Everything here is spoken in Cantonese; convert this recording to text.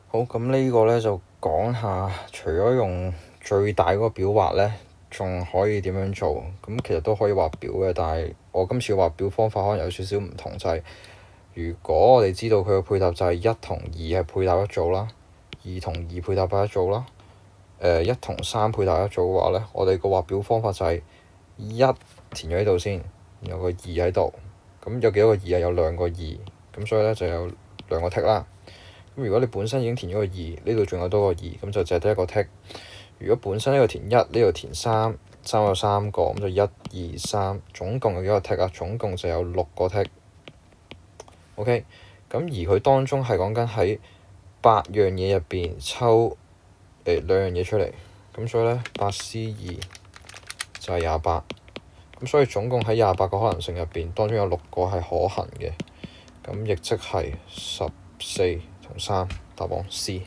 好，咁呢個咧就講下，除咗用最大嗰個表畫咧，仲可以點樣做？咁其實都可以畫表嘅，但係我今次畫表方法可能有少少唔同，就係如果我哋知道佢嘅配搭就係1同2係配搭一組啦，2同2配搭一組啦，1同3配搭一組嘅話咧，我哋個畫表方法就係1填咗喺度先，然後個2喺度，咁有幾多個2啊？有2個2，咁所以咧就有2個剔啦。咁如果你本身已經填咗個2，呢度仲有多個2，咁就淨係得一個剔。如果本身呢度填1，呢度填3，3有3個，咁就1、2、3，總共有幾個剔啊？總共就有6個剔。OK，咁而佢當中係講緊喺8樣嘢入邊抽2樣嘢出嚟，咁所以咧8C2就係28。咁所以總共喺28個可能性入邊，當中有6個係可行嘅，咁亦即係14同3，答案 C。